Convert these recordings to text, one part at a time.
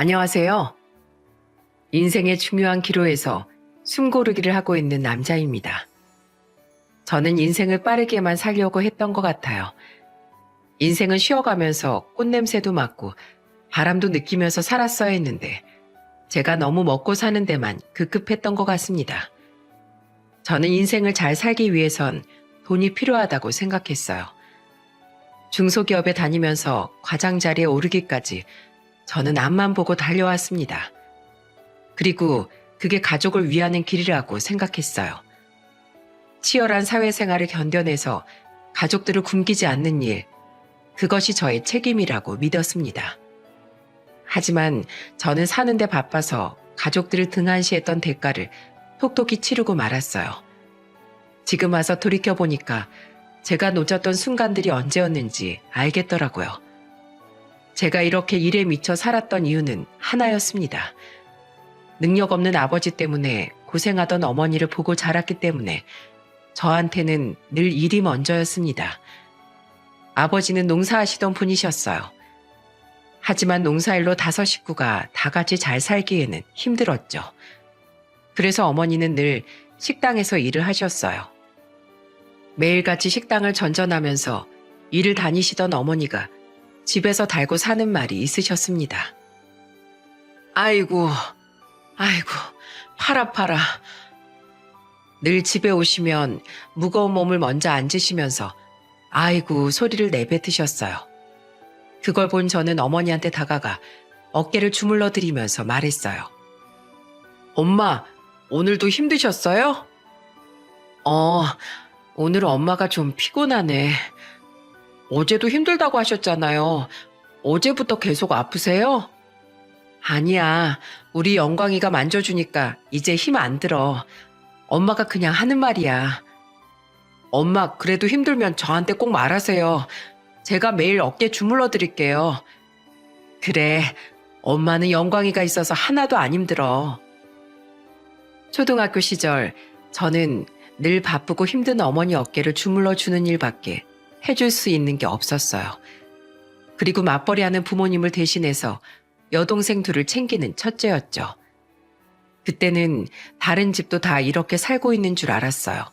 안녕하세요. 인생의 중요한 기로에서 숨고르기를 하고 있는 남자입니다. 저는 인생을 빠르게만 살려고 했던 것 같아요. 인생은 쉬어가면서 꽃냄새도 맡고 바람도 느끼면서 살았어야 했는데 제가 너무 먹고 사는 데만 급급했던 것 같습니다. 저는 인생을 잘 살기 위해선 돈이 필요하다고 생각했어요. 중소기업에 다니면서 과장 자리에 오르기까지 저는 앞만 보고 달려왔습니다. 그리고 그게 가족을 위하는 길이라고 생각했어요. 치열한 사회생활을 견뎌내서 가족들을 굶기지 않는 일, 그것이 저의 책임이라고 믿었습니다. 하지만 저는 사는데 바빠서 가족들을 등한시했던 대가를 톡톡히 치르고 말았어요. 지금 와서 돌이켜보니까 제가 놓쳤던 순간들이 언제였는지 알겠더라고요. 제가 이렇게 일에 미쳐 살았던 이유는 하나였습니다. 능력 없는 아버지 때문에 고생하던 어머니를 보고 자랐기 때문에 저한테는 늘 일이 먼저였습니다. 아버지는 농사하시던 분이셨어요. 하지만 농사일로 5 식구가 다 같이 잘 살기에는 힘들었죠. 그래서 어머니는 늘 식당에서 일을 하셨어요. 매일같이 식당을 전전하면서 일을 다니시던 어머니가 집에서 달고 사는 말이 있으셨습니다. 아이고, 팔 아파라. 늘 집에 오시면 무거운 몸을 먼저 앉으시면서 아이고 소리를 내뱉으셨어요. 그걸 본 저는 어머니한테 다가가 어깨를 주물러 드리면서 말했어요. 엄마, 오늘도 힘드셨어요? 오늘 엄마가 좀 피곤하네. 어제도 힘들다고 하셨잖아요. 어제부터 계속 아프세요? 아니야. 우리 영광이가 만져주니까 이제 힘 안 들어. 엄마가 그냥 하는 말이야. 엄마, 그래도 힘들면 저한테 꼭 말하세요. 제가 매일 어깨 주물러 드릴게요. 그래, 엄마는 영광이가 있어서 하나도 안 힘들어. 초등학교 시절 저는 늘 바쁘고 힘든 어머니 어깨를 주물러 주는 일밖에 해줄 수 있는 게 없었어요. 그리고 맞벌이하는 부모님을 대신해서 여동생 둘을 챙기는 첫째였죠. 그때는 다른 집도 다 이렇게 살고 있는 줄 알았어요.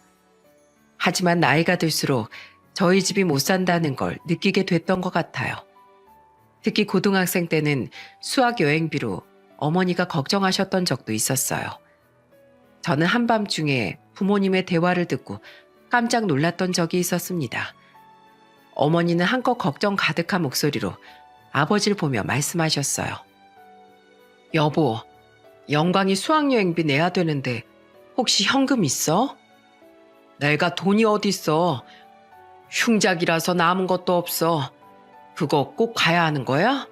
하지만 나이가 들수록 저희 집이 못 산다는 걸 느끼게 됐던 것 같아요. 특히 고등학생 때는 수학 여행비로 어머니가 걱정하셨던 적도 있었어요. 저는 한밤중에 부모님의 대화를 듣고 깜짝 놀랐던 적이 있었습니다. 어머니는 한껏 걱정 가득한 목소리로 아버지를 보며 말씀하셨어요. 여보, 영광이 수학여행비 내야 되는데 혹시 현금 있어? 내가 돈이 어딨어. 흉작이라서 남은 것도 없어. 그거 꼭 가야 하는 거야?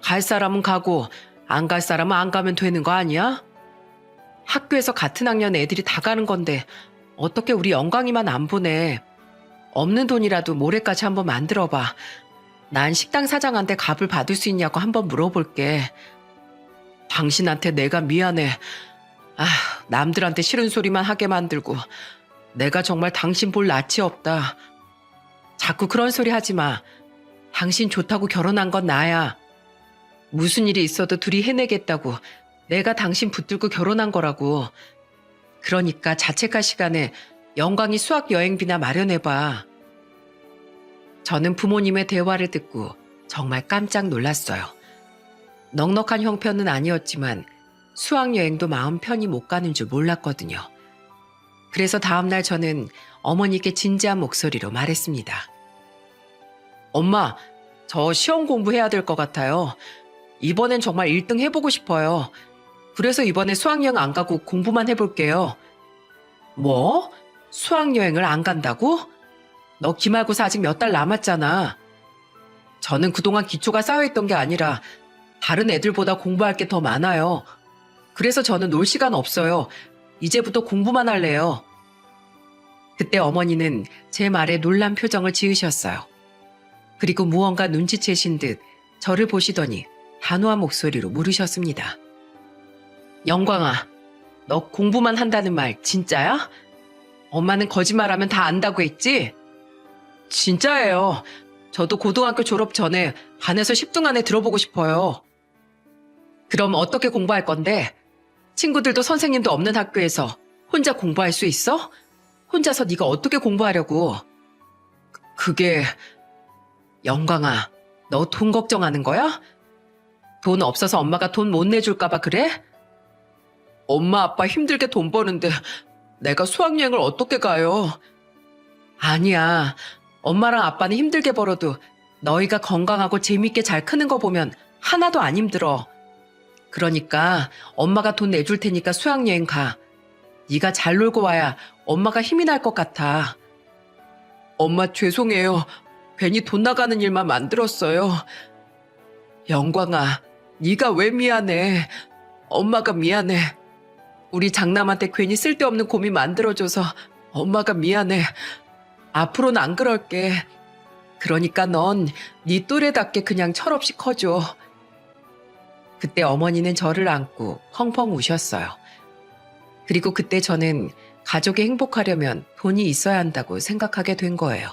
갈 사람은 가고 안 갈 사람은 안 가면 되는 거 아니야? 학교에서 같은 학년 애들이 다 가는 건데 어떻게 우리 영광이만 안 보내. 없는 돈이라도 모레까지 한번 만들어봐. 난 식당 사장한테 값을 받을 수 있냐고 한번 물어볼게. 당신한테 내가 미안해. 남들한테 싫은 소리만 하게 만들고 내가 정말 당신 볼 낯이 없다. 자꾸 그런 소리 하지 마. 당신 좋다고 결혼한 건 나야. 무슨 일이 있어도 둘이 해내겠다고 내가 당신 붙들고 결혼한 거라고. 그러니까 자책할 시간에 영광이 수학 여행비나 마련해봐. 저는 부모님의 대화를 듣고 정말 깜짝 놀랐어요. 넉넉한 형편은 아니었지만 수학여행도 마음 편히 못 가는 줄 몰랐거든요. 그래서 다음날 저는 어머니께 진지한 목소리로 말했습니다. 엄마, 저 시험 공부해야 될 것 같아요. 이번엔 정말 1등 해보고 싶어요. 그래서 이번에 수학여행 안 가고 공부만 해볼게요. 뭐? 수학여행을 안 간다고? 너 기말고사 아직 몇 달 남았잖아. 저는 그동안 기초가 쌓여있던 게 아니라 다른 애들보다 공부할 게 더 많아요. 그래서 저는 놀 시간 없어요. 이제부터 공부만 할래요. 그때 어머니는 제 말에 놀란 표정을 지으셨어요. 그리고 무언가 눈치채신 듯 저를 보시더니 단호한 목소리로 물으셨습니다. 영광아, 너 공부만 한다는 말 진짜야? 엄마는 거짓말하면 다 안다고 했지? 진짜예요. 저도 고등학교 졸업 전에 반에서 10등 안에 들어보고 싶어요. 그럼 어떻게 공부할 건데? 친구들도 선생님도 없는 학교에서 혼자 공부할 수 있어? 혼자서 네가 어떻게 공부하려고? 그게... 영광아, 너 돈 걱정하는 거야? 돈 없어서 엄마가 돈 못 내줄까 봐 그래? 엄마 아빠 힘들게 돈 버는데 내가 수학여행을 어떻게 가요? 아니야. 엄마랑 아빠는 힘들게 벌어도 너희가 건강하고 재밌게 잘 크는 거 보면 하나도 안 힘들어. 그러니까 엄마가 돈 내줄 테니까 수학여행 가. 네가 잘 놀고 와야 엄마가 힘이 날 것 같아. 엄마 죄송해요. 괜히 돈 나가는 일만 만들었어요. 영광아, 네가 왜 미안해? 엄마가 미안해. 우리 장남한테 괜히 쓸데없는 고민 만들어줘서 엄마가 미안해. 앞으로는 안 그럴게. 그러니까 넌 네 또래답게 그냥 철없이 커줘. 그때 어머니는 저를 안고 펑펑 우셨어요. 그리고 그때 저는 가족이 행복하려면 돈이 있어야 한다고 생각하게 된 거예요.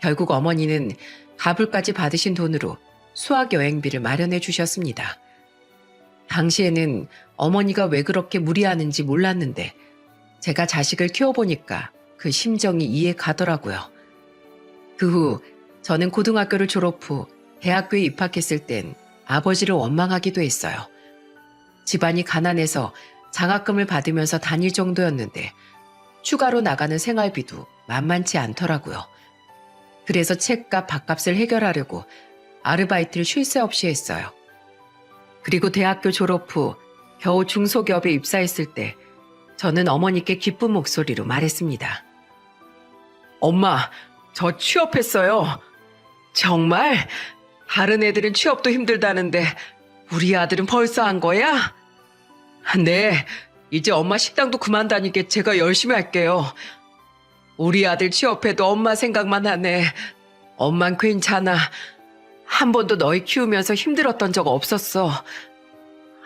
결국 어머니는 가불까지 받으신 돈으로 수학여행비를 마련해 주셨습니다. 당시에는 어머니가 왜 그렇게 무리하는지 몰랐는데 제가 자식을 키워보니까 그 심정이 이해 가더라고요. 그 후 저는 고등학교를 졸업 후 대학교에 입학했을 땐 아버지를 원망하기도 했어요. 집안이 가난해서 장학금을 받으면서 다닐 정도였는데 추가로 나가는 생활비도 만만치 않더라고요. 그래서 책값, 밥값을 해결하려고 아르바이트를 쉴 새 없이 했어요. 그리고 대학교 졸업 후 겨우 중소기업에 입사했을 때 저는 어머니께 기쁜 목소리로 말했습니다. 엄마, 저 취업했어요. 정말? 다른 애들은 취업도 힘들다는데 우리 아들은 벌써 한 거야? 네, 이제 엄마 식당도 그만 다니게 제가 열심히 할게요. 우리 아들 취업해도 엄마 생각만 하네. 엄만 괜찮아. 한 번도 너희 키우면서 힘들었던 적 없었어.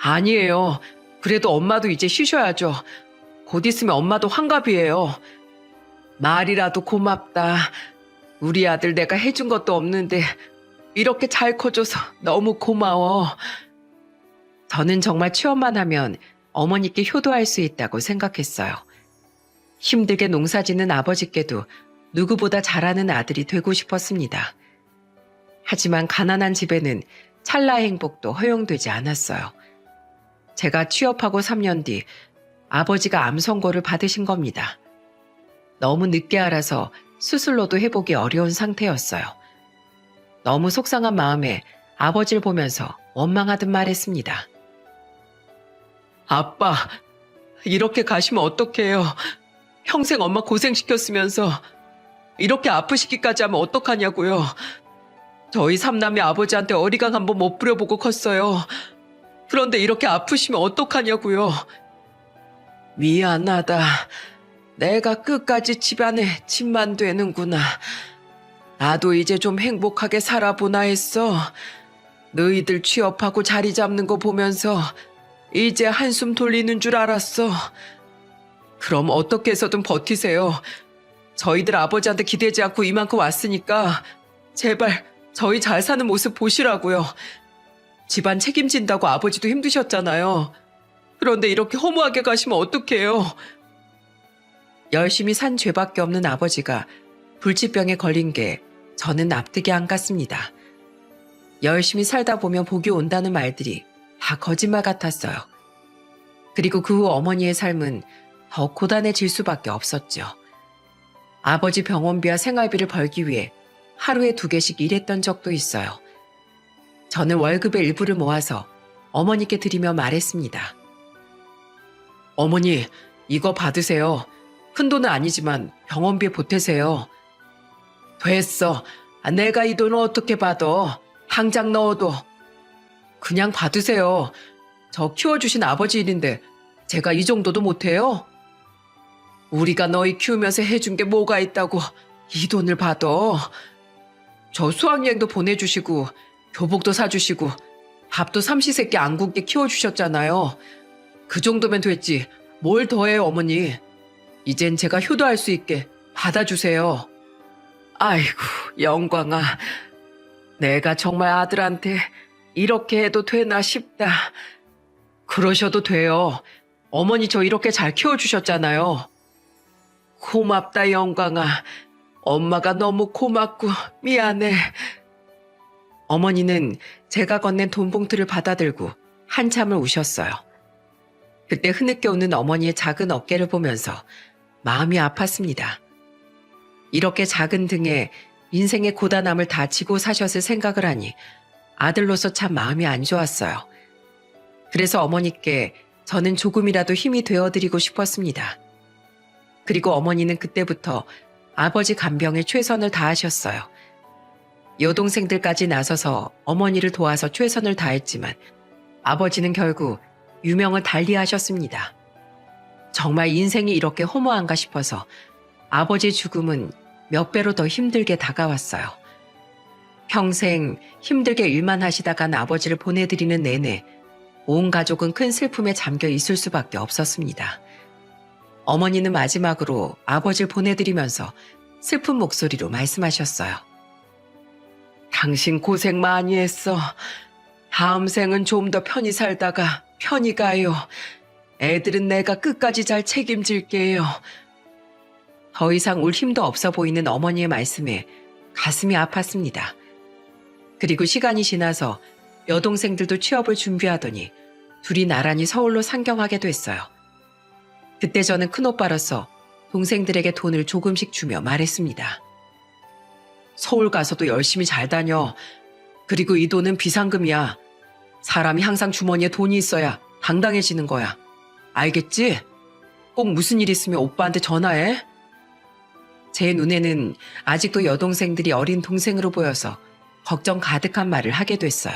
아니에요. 그래도 엄마도 이제 쉬셔야죠. 곧 있으면 엄마도 환갑이에요. 말이라도 고맙다. 우리 아들 내가 해준 것도 없는데 이렇게 잘 커줘서 너무 고마워. 저는 정말 취업만 하면 어머니께 효도할 수 있다고 생각했어요. 힘들게 농사짓는 아버지께도 누구보다 잘하는 아들이 되고 싶었습니다. 하지만 가난한 집에는 찰나의 행복도 허용되지 않았어요. 제가 취업하고 3년 뒤 아버지가 암 선고를 받으신 겁니다. 너무 늦게 알아서 수술로도 회복이 어려운 상태였어요. 너무 속상한 마음에 아버지를 보면서 원망하듯 말했습니다. 아빠, 이렇게 가시면 어떡해요. 평생 엄마 고생시켰으면서 이렇게 아프시기까지 하면 어떡하냐고요. 저희 삼남매 아버지한테 어리광 한번 못 부려보고 컸어요. 그런데 이렇게 아프시면 어떡하냐고요. 미안하다. 내가 끝까지 집안에 짐만 되는구나. 나도 이제 좀 행복하게 살아보나 했어. 너희들 취업하고 자리 잡는 거 보면서 이제 한숨 돌리는 줄 알았어. 그럼 어떻게 해서든 버티세요. 저희들 아버지한테 기대지 않고 이만큼 왔으니까 제발 저희 잘 사는 모습 보시라고요. 집안 책임진다고 아버지도 힘드셨잖아요. 그런데 이렇게 허무하게 가시면 어떡해요. 열심히 산 죄밖에 없는 아버지가 불치병에 걸린 게 저는 납득이 안 갔습니다. 열심히 살다 보면 복이 온다는 말들이 다 거짓말 같았어요. 그리고 그 후 어머니의 삶은 더 고단해질 수밖에 없었죠. 아버지 병원비와 생활비를 벌기 위해 하루에 2개씩 일했던 적도 있어요. 저는 월급의 일부를 모아서 어머니께 드리며 말했습니다. 어머니, 이거 받으세요. 큰 돈은 아니지만 병원비에 보태세요. 됐어. 내가 이 돈을 어떻게 받아. 당장 넣어도. 그냥 받으세요. 저 키워주신 아버지 일인데 제가 이 정도도 못해요? 우리가 너희 키우면서 해준 게 뭐가 있다고 이 돈을 받아. 저 수학여행도 보내주시고 교복도 사주시고 밥도 삼시세끼 안 굶게 키워주셨잖아요. 그 정도면 됐지. 뭘 더해요, 어머니. 이젠 제가 효도할 수 있게 받아주세요. 아이고, 영광아. 내가 정말 아들한테 이렇게 해도 되나 싶다. 그러셔도 돼요. 어머니 저 이렇게 잘 키워주셨잖아요. 고맙다, 영광아. 엄마가 너무 고맙고 미안해. 어머니는 제가 건넨 돈 봉투를 받아들고 한참을 우셨어요. 그때 흐느껴 웃는 어머니의 작은 어깨를 보면서 마음이 아팠습니다. 이렇게 작은 등에 인생의 고단함을 다 지고 사셨을 생각을 하니 아들로서 참 마음이 안 좋았어요. 그래서 어머니께 저는 조금이라도 힘이 되어드리고 싶었습니다. 그리고 어머니는 그때부터 아버지 간병에 최선을 다하셨어요. 여동생들까지 나서서 어머니를 도와서 최선을 다했지만 아버지는 결국 유명을 달리하셨습니다. 정말 인생이 이렇게 허무한가 싶어서 아버지의 죽음은 몇 배로 더 힘들게 다가왔어요. 평생 힘들게 일만 하시다 간 아버지를 보내드리는 내내 온 가족은 큰 슬픔에 잠겨 있을 수밖에 없었습니다. 어머니는 마지막으로 아버지를 보내드리면서 슬픈 목소리로 말씀하셨어요. 당신 고생 많이 했어. 다음 생은 좀 더 편히 살다가 편히 가요. 애들은 내가 끝까지 잘 책임질게요. 더 이상 울 힘도 없어 보이는 어머니의 말씀에 가슴이 아팠습니다. 그리고 시간이 지나서 여동생들도 취업을 준비하더니 둘이 나란히 서울로 상경하게 됐어요. 그때 저는 큰오빠로서 동생들에게 돈을 조금씩 주며 말했습니다. 서울 가서도 열심히 잘 다녀. 그리고 이 돈은 비상금이야. 사람이 항상 주머니에 돈이 있어야 당당해지는 거야. 알겠지? 꼭 무슨 일 있으면 오빠한테 전화해. 제 눈에는 아직도 여동생들이 어린 동생으로 보여서 걱정 가득한 말을 하게 됐어요.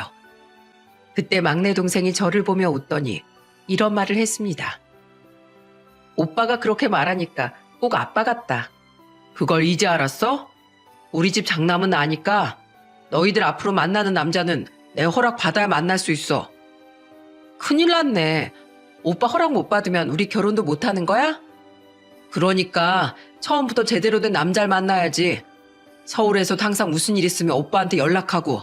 그때 막내 동생이 저를 보며 웃더니 이런 말을 했습니다. 오빠가 그렇게 말하니까 꼭 아빠 같다. 그걸 이제 알았어? 우리 집 장남은 아니까 너희들 앞으로 만나는 남자는 내 허락 받아야 만날 수 있어. 큰일 났네. 오빠 허락 못 받으면 우리 결혼도 못 하는 거야? 그러니까 처음부터 제대로 된 남자를 만나야지. 서울에서도 항상 무슨 일 있으면 오빠한테 연락하고.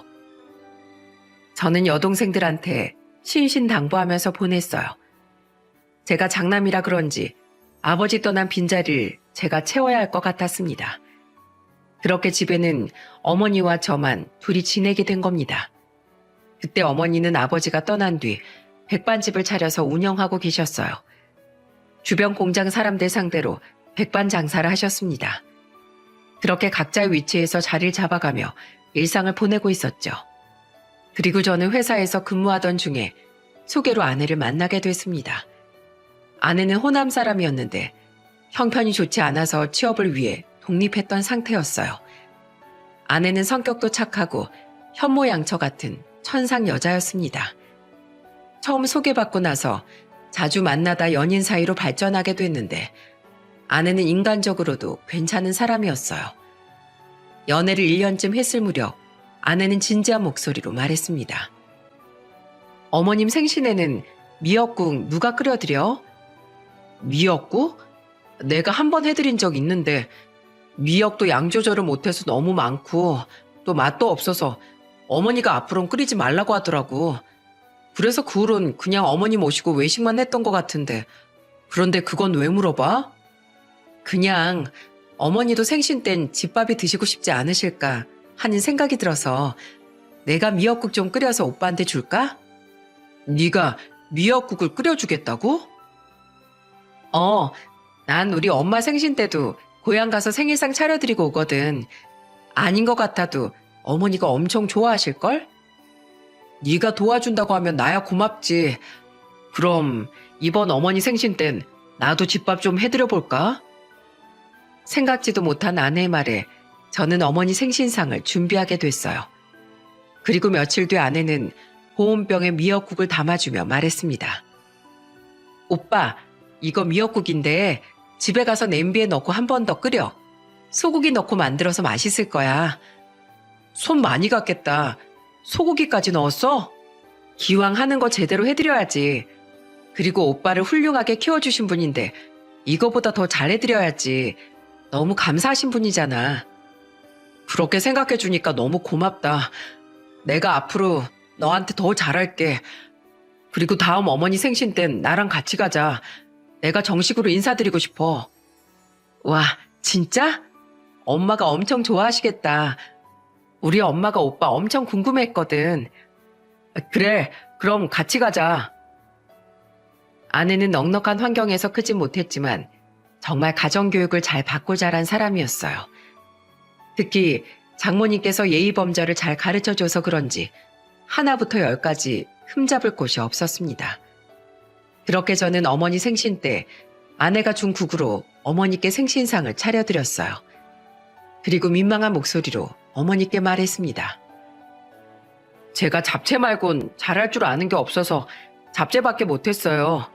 저는 여동생들한테 신신당부하면서 보냈어요. 제가 장남이라 그런지 아버지 떠난 빈자리를 제가 채워야 할 것 같았습니다. 그렇게 집에는 어머니와 저만 둘이 지내게 된 겁니다. 그때 어머니는 아버지가 떠난 뒤 백반집을 차려서 운영하고 계셨어요. 주변 공장 사람들 상대로 백반 장사를 하셨습니다. 그렇게 각자의 위치에서 자리를 잡아가며 일상을 보내고 있었죠. 그리고 저는 회사에서 근무하던 중에 소개로 아내를 만나게 됐습니다. 아내는 호남 사람이었는데 형편이 좋지 않아서 취업을 위해 독립했던 상태였어요. 아내는 성격도 착하고 현모양처 같은 천상 여자였습니다. 처음 소개받고 나서 자주 만나다 연인 사이로 발전하게 됐는데 아내는 인간적으로도 괜찮은 사람이었어요. 연애를 1년쯤 했을 무렵 아내는 진지한 목소리로 말했습니다. 어머님 생신에는 미역국 누가 끓여드려? 미역국? 내가 한 번 해드린 적 있는데 미역도 양 조절을 못해서 너무 많고 또 맛도 없어서 어머니가 앞으로는 끓이지 말라고 하더라고. 그래서 그 후론 그냥 어머니 모시고 외식만 했던 것 같은데 그런데 그건 왜 물어봐? 그냥 어머니도 생신 땐 집밥이 드시고 싶지 않으실까 하는 생각이 들어서 내가 미역국 좀 끓여서 오빠한테 줄까? 네가 미역국을 끓여주겠다고? 난 우리 엄마 생신 때도 고향 가서 생일상 차려드리고 오거든. 아닌 것 같아도 어머니가 엄청 좋아하실걸? 네가 도와준다고 하면 나야 고맙지. 그럼 이번 어머니 생신 땐 나도 집밥 좀 해드려볼까? 생각지도 못한 아내의 말에 저는 어머니 생신상을 준비하게 됐어요. 그리고 며칠 뒤 아내는 보온병에 미역국을 담아주며 말했습니다. 오빠, 이거 미역국인데 집에 가서 냄비에 넣고 한 번 더 끓여. 소고기 넣고 만들어서 맛있을 거야. 손 많이 갔겠다. 소고기까지 넣었어? 기왕 하는 거 제대로 해드려야지. 그리고 오빠를 훌륭하게 키워주신 분인데 이거보다 더 잘해드려야지. 너무 감사하신 분이잖아. 그렇게 생각해주니까 너무 고맙다. 내가 앞으로 너한테 더 잘할게. 그리고 다음 어머니 생신 땐 나랑 같이 가자. 내가 정식으로 인사드리고 싶어. 와, 진짜? 엄마가 엄청 좋아하시겠다. 우리 엄마가 오빠 엄청 궁금했거든. 그래, 그럼 같이 가자. 아내는 넉넉한 환경에서 크지 못했지만 정말 가정교육을 잘 받고 자란 사람이었어요. 특히 장모님께서 예의범절을 잘 가르쳐줘서 그런지 하나부터 열까지 흠잡을 곳이 없었습니다. 그렇게 저는 어머니 생신 때 아내가 준 국으로 어머니께 생신상을 차려드렸어요. 그리고 민망한 목소리로 어머니께 말했습니다. 제가 잡채 말곤 잘할 줄 아는 게 없어서 잡채밖에 못했어요.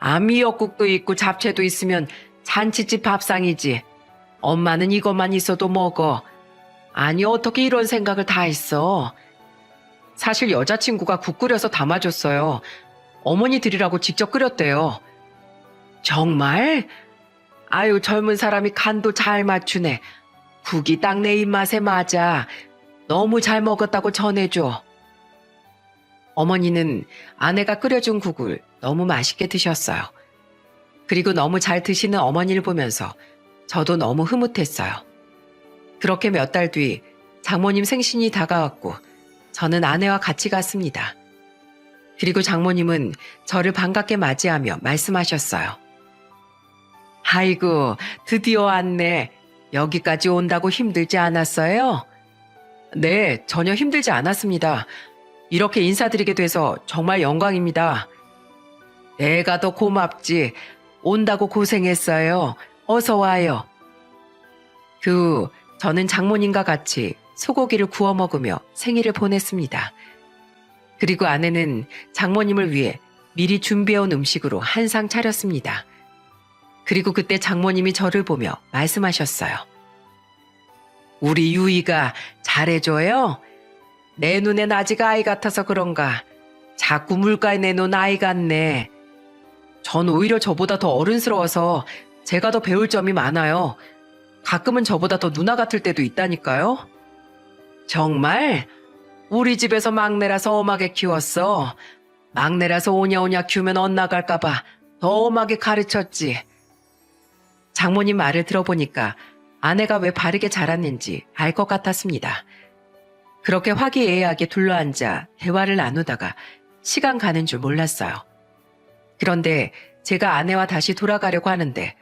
아미역국도 있고 잡채도 있으면 잔치집 밥상이지. 엄마는 이것만 있어도 먹어. 아니 어떻게 이런 생각을 다 했어. 사실 여자친구가 국 끓여서 담아줬어요. 어머니 드리라고 직접 끓였대요. 정말? 아유 젊은 사람이 간도 잘 맞추네. 국이 딱 내 입맛에 맞아. 너무 잘 먹었다고 전해줘. 어머니는 아내가 끓여준 국을 너무 맛있게 드셨어요. 그리고 너무 잘 드시는 어머니를 보면서 저도 너무 흐뭇했어요. 그렇게 몇 달 뒤 장모님 생신이 다가왔고 저는 아내와 같이 갔습니다. 그리고 장모님은 저를 반갑게 맞이하며 말씀하셨어요. 아이고, 드디어 왔네. 여기까지 온다고 힘들지 않았어요? 네, 전혀 힘들지 않았습니다. 이렇게 인사드리게 돼서 정말 영광입니다. 내가 더 고맙지. 온다고 고생했어요. 어서 와요. 그 후 저는 장모님과 같이 소고기를 구워 먹으며 생일을 보냈습니다. 그리고 아내는 장모님을 위해 미리 준비해온 음식으로 한상 차렸습니다. 그리고 그때 장모님이 저를 보며 말씀하셨어요. 우리 유이가 잘해줘요? 내 눈엔 아직 아이 같아서 그런가. 자꾸 물가에 내놓은 아이 같네. 전 오히려 저보다 더 어른스러워서 제가 더 배울 점이 많아요. 가끔은 저보다 더 누나 같을 때도 있다니까요. 정말? 우리 집에서 막내라서 엄하게 키웠어. 막내라서 오냐오냐 키우면 엇나갈까봐 더 엄하게 가르쳤지. 장모님 말을 들어보니까 아내가 왜 바르게 자랐는지 알 것 같았습니다. 그렇게 화기애애하게 둘러앉아 대화를 나누다가 시간 가는 줄 몰랐어요. 그런데 제가 아내와 다시 돌아가려고 하는데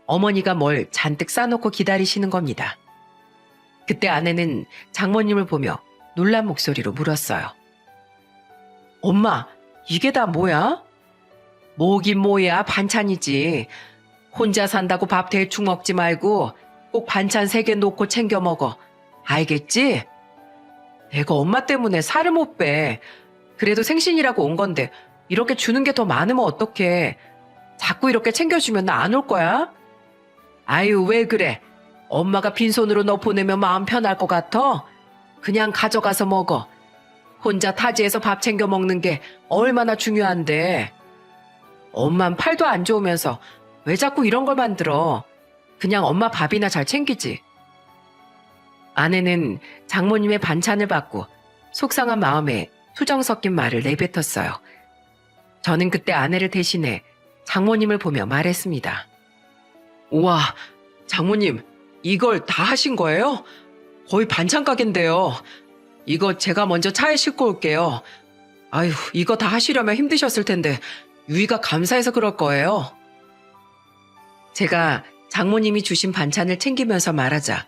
어머니가 뭘 잔뜩 싸놓고 기다리시는 겁니다. 그때 아내는 장모님을 보며 놀란 목소리로 물었어요. 엄마, 이게 다 뭐야? 뭐긴 뭐야, 반찬이지. 혼자 산다고 밥 대충 먹지 말고 꼭 반찬 3개 놓고 챙겨 먹어. 알겠지? 내가 엄마 때문에 살을 못 빼. 그래도 생신이라고 온 건데 이렇게 주는 게 더 많으면 어떡해. 자꾸 이렇게 챙겨주면 나 안 올 거야? 아유, 왜 그래? 엄마가 빈손으로 너 보내면 마음 편할 것 같아? 그냥 가져가서 먹어. 혼자 타지에서 밥 챙겨 먹는 게 얼마나 중요한데. 엄만 팔도 안 좋으면서 왜 자꾸 이런 걸 만들어? 그냥 엄마 밥이나 잘 챙기지. 아내는 장모님의 반찬을 받고 속상한 마음에 투정 섞인 말을 내뱉었어요. 저는 그때 아내를 대신해 장모님을 보며 말했습니다. 우와, 장모님, 이걸 다 하신 거예요? 거의 반찬 가게인데요. 이거 제가 먼저 차에 싣고 올게요. 아유, 이거 다 하시려면 힘드셨을 텐데 유이가 감사해서 그럴 거예요. 제가 장모님이 주신 반찬을 챙기면서 말하자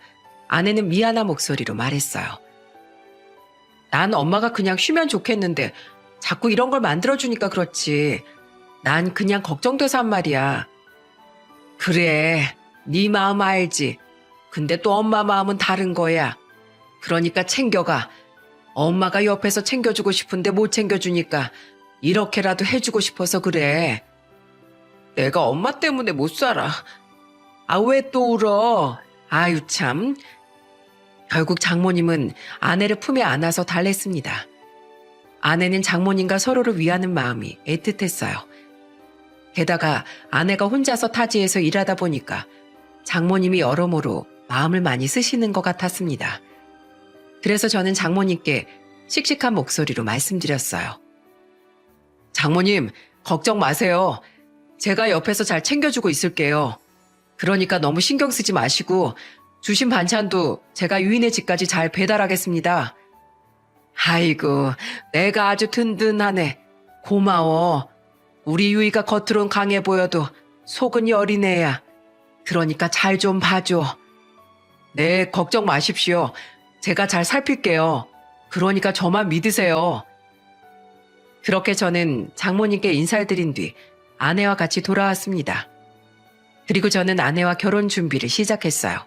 아내는 미안한 목소리로 말했어요. 난 엄마가 그냥 쉬면 좋겠는데 자꾸 이런 걸 만들어주니까 그렇지. 난 그냥 걱정돼서 한 말이야. 그래, 네 마음 알지. 근데 또 엄마 마음은 다른 거야. 그러니까 챙겨가. 엄마가 옆에서 챙겨주고 싶은데 못 챙겨주니까 이렇게라도 해주고 싶어서 그래. 내가 엄마 때문에 못 살아. 아, 왜 또 울어? 아유 참. 결국 장모님은 아내를 품에 안아서 달랬습니다. 아내는 장모님과 서로를 위하는 마음이 애틋했어요. 게다가 아내가 혼자서 타지에서 일하다 보니까 장모님이 여러모로 마음을 많이 쓰시는 것 같았습니다. 그래서 저는 장모님께 씩씩한 목소리로 말씀드렸어요. 장모님, 걱정 마세요. 제가 옆에서 잘 챙겨주고 있을게요. 그러니까 너무 신경 쓰지 마시고 주신 반찬도 제가 유인의 집까지 잘 배달하겠습니다. 아이고, 내가 아주 든든하네. 고마워. 우리 유이가 겉으론 강해 보여도 속은 여린 애야. 그러니까 잘 좀 봐줘. 네, 걱정 마십시오. 제가 잘 살필게요. 그러니까 저만 믿으세요. 그렇게 저는 장모님께 인사를 드린 뒤 아내와 같이 돌아왔습니다. 그리고 저는 아내와 결혼 준비를 시작했어요.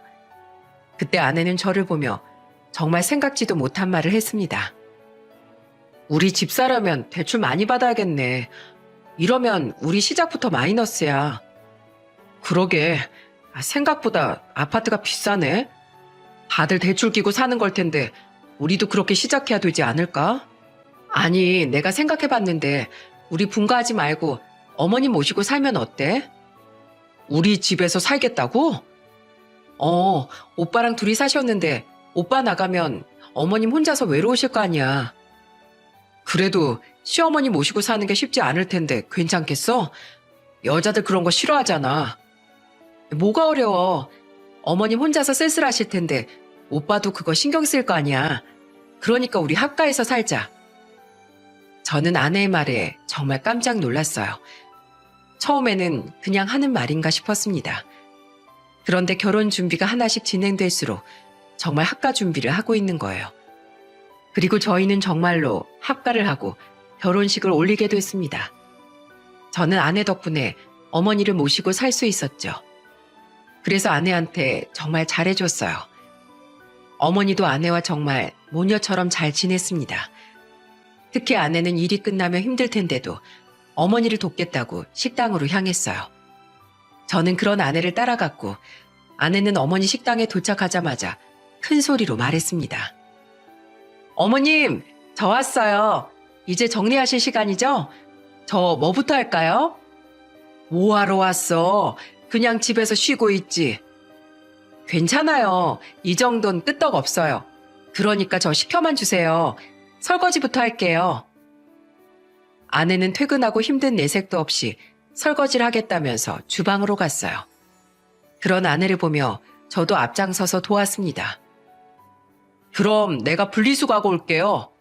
그때 아내는 저를 보며 정말 생각지도 못한 말을 했습니다. 우리 집사라면 대출 많이 받아야겠네. 이러면 우리 시작부터 마이너스야. 그러게, 생각보다 아파트가 비싸네. 다들 대출 끼고 사는 걸 텐데 우리도 그렇게 시작해야 되지 않을까? 아니, 내가 생각해봤는데 우리 분가하지 말고 어머님 모시고 살면 어때? 우리 집에서 살겠다고? 오빠랑 둘이 사셨는데 오빠 나가면 어머님 혼자서 외로우실 거 아니야. 그래도 시어머니 모시고 사는 게 쉽지 않을 텐데 괜찮겠어? 여자들 그런 거 싫어하잖아. 뭐가 어려워. 어머님 혼자서 쓸쓸하실 텐데 오빠도 그거 신경 쓸 거 아니야. 그러니까 우리 합가해서 살자. 저는 아내의 말에 정말 깜짝 놀랐어요. 처음에는 그냥 하는 말인가 싶었습니다. 그런데 결혼 준비가 하나씩 진행될수록 정말 합가 준비를 하고 있는 거예요. 그리고 저희는 정말로 합가를 하고 결혼식을 올리게 됐습니다. 저는 아내 덕분에 어머니를 모시고 살 수 있었죠. 그래서 아내한테 정말 잘해줬어요. 어머니도 아내와 정말 모녀처럼 잘 지냈습니다. 특히 아내는 일이 끝나면 힘들 텐데도 어머니를 돕겠다고 식당으로 향했어요. 저는 그런 아내를 따라갔고 아내는 어머니 식당에 도착하자마자 큰 소리로 말했습니다. 어머님, 저 왔어요. 이제 정리하실 시간이죠? 저 뭐부터 할까요? 뭐하러 왔어? 그냥 집에서 쉬고 있지. 괜찮아요. 이 정도는 끄떡 없어요. 그러니까 저 시켜만 주세요. 설거지부터 할게요. 아내는 퇴근하고 힘든 내색도 없이 설거지를 하겠다면서 주방으로 갔어요. 그런 아내를 보며 저도 앞장서서 도왔습니다. 그럼 내가 분리수거하고 올게요.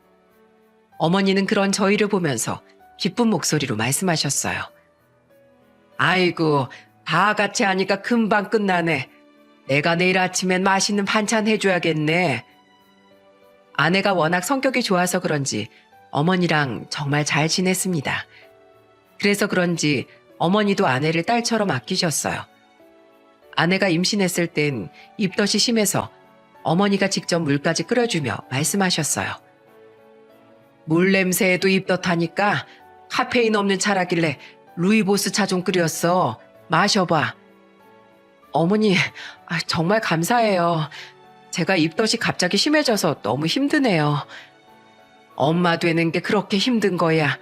어머니는 그런 저희를 보면서 기쁜 목소리로 말씀하셨어요. 아이고, 다 같이 하니까 금방 끝나네. 내가 내일 아침엔 맛있는 반찬 해줘야겠네. 아내가 워낙 성격이 좋아서 그런지 어머니랑 정말 잘 지냈습니다. 그래서 그런지 어머니도 아내를 딸처럼 아끼셨어요. 아내가 임신했을 땐 입덧이 심해서 어머니가 직접 물까지 끓여주며 말씀하셨어요. 물 냄새에도 입덧하니까 카페인 없는 차라길래 루이보스 차 좀 끓였어. 마셔봐. 어머니, 정말 감사해요. 제가 입덧이 갑자기 심해져서 너무 힘드네요. 엄마 되는 게 그렇게 힘든 거야.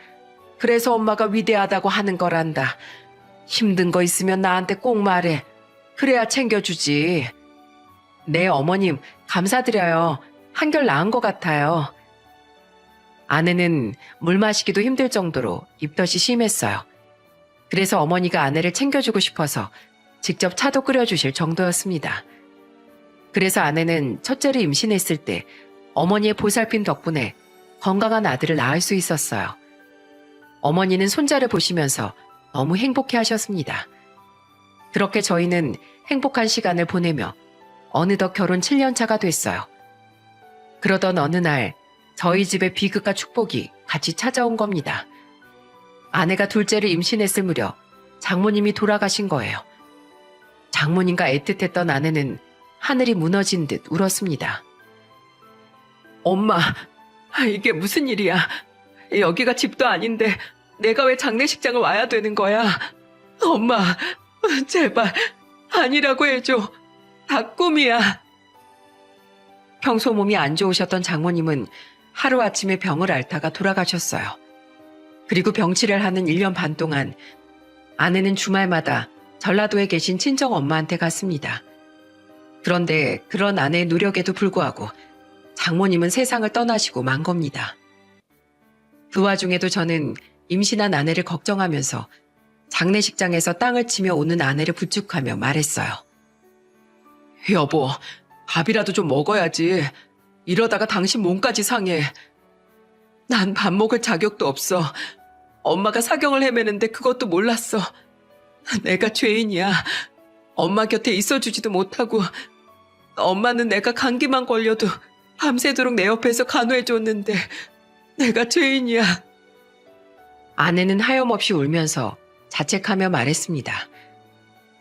그래서 엄마가 위대하다고 하는 거란다. 힘든 거 있으면 나한테 꼭 말해. 그래야 챙겨주지. 네, 어머님, 감사드려요. 한결 나은 것 같아요. 아내는 물 마시기도 힘들 정도로 입덧이 심했어요. 그래서 어머니가 아내를 챙겨주고 싶어서 직접 차도 끓여주실 정도였습니다. 그래서 아내는 첫째를 임신했을 때 어머니의 보살핌 덕분에 건강한 아들을 낳을 수 있었어요. 어머니는 손자를 보시면서 너무 행복해 하셨습니다. 그렇게 저희는 행복한 시간을 보내며 어느덧 결혼 7년 차가 됐어요. 그러던 어느 날 저희 집에 비극과 축복이 같이 찾아온 겁니다. 아내가 둘째를 임신했을 무렵 장모님이 돌아가신 거예요. 장모님과 애틋했던 아내는 하늘이 무너진 듯 울었습니다. 엄마, 이게 무슨 일이야? 여기가 집도 아닌데 내가 왜 장례식장을 와야 되는 거야? 엄마, 제발 아니라고 해줘. 다 꿈이야. 평소 몸이 안 좋으셨던 장모님은 하루아침에 병을 앓다가 돌아가셨어요. 그리고 병치레를 하는 1년 반 동안 아내는 주말마다 전라도에 계신 친정 엄마한테 갔습니다. 그런데 그런 아내의 노력에도 불구하고 장모님은 세상을 떠나시고 만 겁니다. 그 와중에도 저는 임신한 아내를 걱정하면서 장례식장에서 땅을 치며 오는 아내를 부축하며 말했어요. 여보, 밥이라도 좀 먹어야지. 이러다가 당신 몸까지 상해. 난 밥 먹을 자격도 없어. 엄마가 사경을 헤매는데 그것도 몰랐어. 내가 죄인이야. 엄마 곁에 있어주지도 못하고 엄마는 내가 감기만 걸려도 밤새도록 내 옆에서 간호해줬는데 내가 죄인이야. 아내는 하염없이 울면서 자책하며 말했습니다.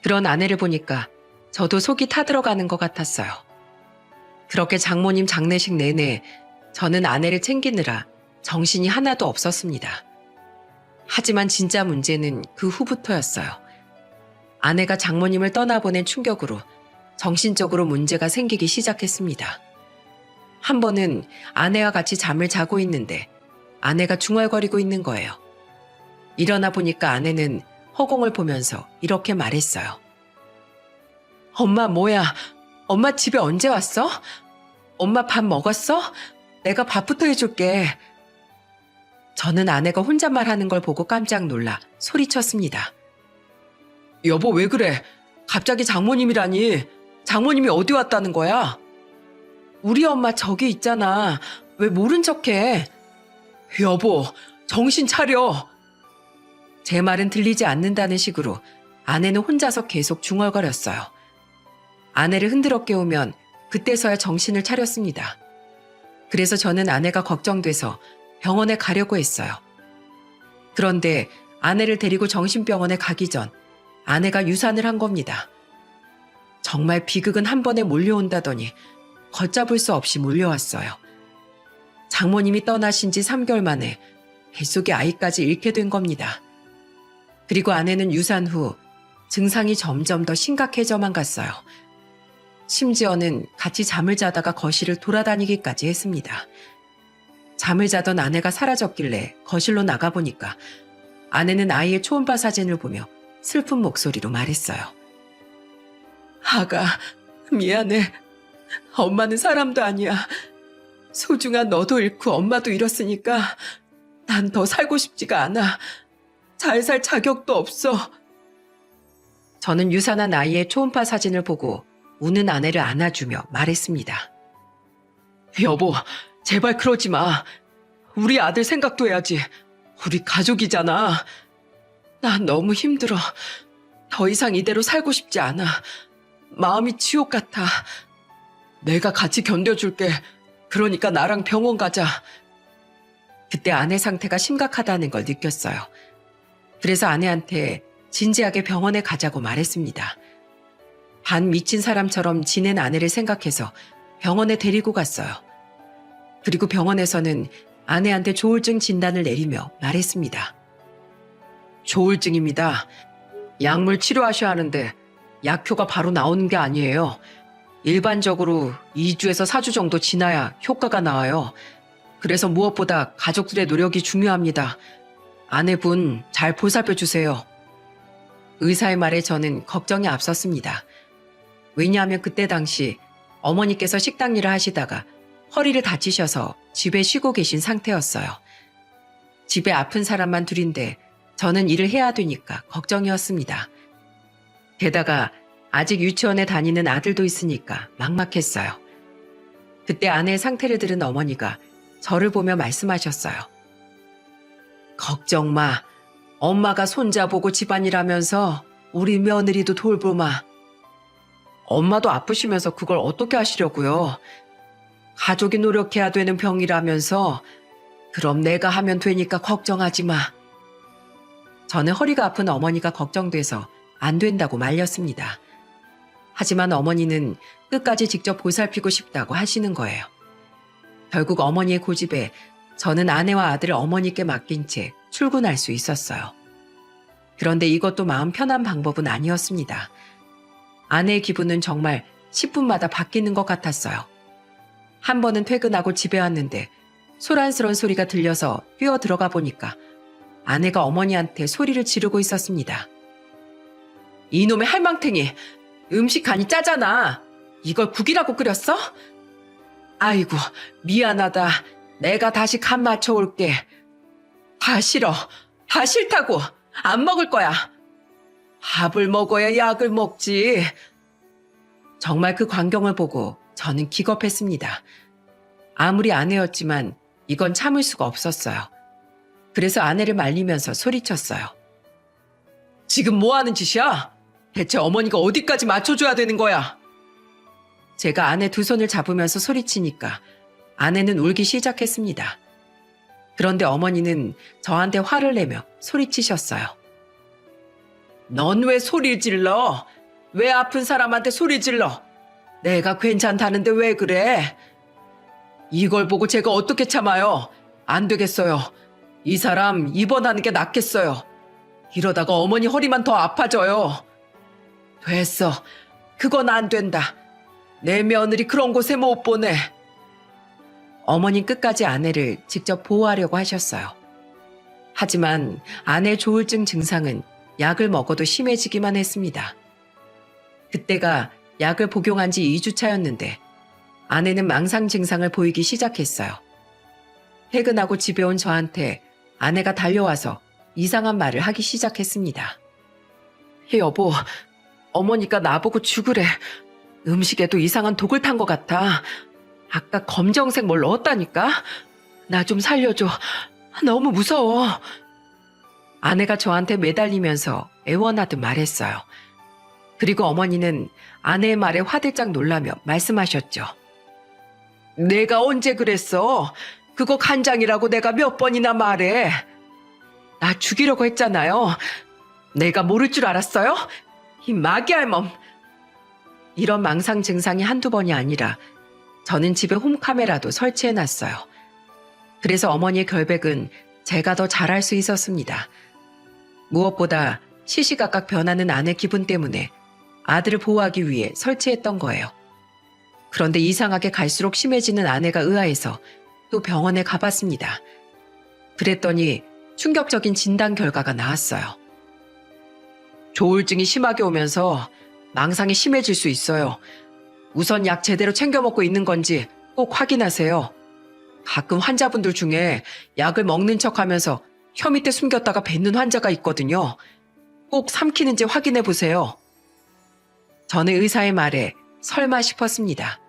그런 아내를 보니까 저도 속이 타들어가는 것 같았어요. 그렇게 장모님 장례식 내내 저는 아내를 챙기느라 정신이 하나도 없었습니다. 하지만 진짜 문제는 그 후부터였어요. 아내가 장모님을 떠나보낸 충격으로 정신적으로 문제가 생기기 시작했습니다. 한 번은 아내와 같이 잠을 자고 있는데 아내가 중얼거리고 있는 거예요. 일어나 보니까 아내는 허공을 보면서 이렇게 말했어요. 엄마 뭐야? 엄마 집에 언제 왔어? 엄마 밥 먹었어? 내가 밥부터 해줄게. 저는 아내가 혼잣말하는 걸 보고 깜짝 놀라 소리쳤습니다. 여보 왜 그래? 갑자기 장모님이라니. 장모님이 어디 왔다는 거야? 우리 엄마 저기 있잖아. 왜 모른 척해? 여보, 정신 차려. 제 말은 들리지 않는다는 식으로 아내는 혼자서 계속 중얼거렸어요. 아내를 흔들어 깨우면 그때서야 정신을 차렸습니다. 그래서 저는 아내가 걱정돼서 병원에 가려고 했어요. 그런데 아내를 데리고 정신병원에 가기 전 아내가 유산을 한 겁니다. 정말 비극은 한 번에 몰려온다더니 걷잡을 수 없이 몰려왔어요. 장모님이 떠나신 지 3개월 만에 뱃속의 아이까지 잃게 된 겁니다. 그리고 아내는 유산 후 증상이 점점 더 심각해져만 갔어요. 심지어는 같이 잠을 자다가 거실을 돌아다니기까지 했습니다. 잠을 자던 아내가 사라졌길래 거실로 나가보니까 아내는 아이의 초음파 사진을 보며 슬픈 목소리로 말했어요. 아가, 미안해. 엄마는 사람도 아니야. 소중한 너도 잃고 엄마도 잃었으니까 난 더 살고 싶지가 않아. 잘 살 자격도 없어. 저는 유산한 아이의 초음파 사진을 보고 우는 아내를 안아주며 말했습니다. 여보, 제발 그러지 마. 우리 아들 생각도 해야지. 우리 가족이잖아. 난 너무 힘들어. 더 이상 이대로 살고 싶지 않아. 마음이 지옥 같아. 내가 같이 견뎌줄게. 그러니까 나랑 병원 가자. 그때 아내 상태가 심각하다는 걸 느꼈어요. 그래서 아내한테 진지하게 병원에 가자고 말했습니다. 반 미친 사람처럼 지낸 아내를 생각해서 병원에 데리고 갔어요. 그리고 병원에서는 아내한테 조울증 진단을 내리며 말했습니다. 조울증입니다. 약물 치료하셔야 하는데 약효가 바로 나오는 게 아니에요. 일반적으로 2주에서 4주 정도 지나야 효과가 나와요. 그래서 무엇보다 가족들의 노력이 중요합니다. 아내분 잘 보살펴 주세요. 의사의 말에 저는 걱정이 앞섰습니다. 왜냐하면 그때 당시 어머니께서 식당 일을 하시다가 허리를 다치셔서 집에 쉬고 계신 상태였어요. 집에 아픈 사람만 둘인데 저는 일을 해야 되니까 걱정이었습니다. 게다가 아직 유치원에 다니는 아들도 있으니까 막막했어요. 그때 아내의 상태를 들은 어머니가 저를 보며 말씀하셨어요. 걱정 마. 엄마가 손자 보고 집안일 하면서 우리 며느리도 돌보마. 엄마도 아프시면서 그걸 어떻게 하시려고요? 가족이 노력해야 되는 병이라면서 그럼 내가 하면 되니까 걱정하지 마. 저는 허리가 아픈 어머니가 걱정돼서 안 된다고 말렸습니다. 하지만 어머니는 끝까지 직접 보살피고 싶다고 하시는 거예요. 결국 어머니의 고집에 저는 아내와 아들을 어머니께 맡긴 채 출근할 수 있었어요. 그런데 이것도 마음 편한 방법은 아니었습니다. 아내의 기분은 정말 10분마다 바뀌는 것 같았어요. 한 번은 퇴근하고 집에 왔는데 소란스러운 소리가 들려서 뛰어 들어가 보니까 아내가 어머니한테 소리를 지르고 있었습니다. 이놈의 할망탱이! 음식 간이 짜잖아! 이걸 국이라고 끓였어? 아이고, 미안하다. 내가 다시 간 맞춰올게. 다 싫어. 다 싫다고. 안 먹을 거야. 밥을 먹어야 약을 먹지. 정말 그 광경을 보고 저는 기겁했습니다. 아무리 아내였지만 이건 참을 수가 없었어요. 그래서 아내를 말리면서 소리쳤어요. 지금 뭐 하는 짓이야? 대체 어머니가 어디까지 맞춰줘야 되는 거야? 제가 아내 두 손을 잡으면서 소리치니까 아내는 울기 시작했습니다. 그런데 어머니는 저한테 화를 내며 소리치셨어요. 넌 왜 소리를 질러? 왜 아픈 사람한테 소리 질러? 내가 괜찮다는데 왜 그래? 이걸 보고 제가 어떻게 참아요? 안 되겠어요. 이 사람 입원하는 게 낫겠어요. 이러다가 어머니 허리만 더 아파져요. 됐어. 그건 안 된다. 내 며느리 그런 곳에 못 보내. 어머니 끝까지 아내를 직접 보호하려고 하셨어요. 하지만 아내 조울증 증상은 약을 먹어도 심해지기만 했습니다. 그때가 약을 복용한 지 2주 차였는데 아내는 망상 증상을 보이기 시작했어요. 퇴근하고 집에 온 저한테 아내가 달려와서 이상한 말을 하기 시작했습니다. 여보, 어머니가 나보고 죽으래. 음식에도 이상한 독을 탄 것 같아. 아까 검정색 뭘 넣었다니까? 나 좀 살려줘. 너무 무서워. 아내가 저한테 매달리면서 애원하듯 말했어요. 그리고 어머니는 아내의 말에 화들짝 놀라며 말씀하셨죠. 내가 언제 그랬어? 그거 간장이라고 내가 몇 번이나 말해. 나 죽이려고 했잖아요. 내가 모를 줄 알았어요? 이 마귀 할멈. 이런 망상 증상이 한두 번이 아니라 저는 집에 홈카메라도 설치해놨어요. 그래서 어머니의 결백은 제가 더 잘할 수 있었습니다. 무엇보다 시시각각 변하는 아내 기분 때문에 아들을 보호하기 위해 설치했던 거예요. 그런데 이상하게 갈수록 심해지는 아내가 의아해서 또 병원에 가봤습니다. 그랬더니 충격적인 진단 결과가 나왔어요. 조울증이 심하게 오면서 망상이 심해질 수 있어요. 우선 약 제대로 챙겨 먹고 있는 건지 꼭 확인하세요. 가끔 환자분들 중에 약을 먹는 척하면서 혀 밑에 숨겼다가 뱉는 환자가 있거든요. 꼭 삼키는지 확인해 보세요. 저는 의사의 말에 설마 싶었습니다.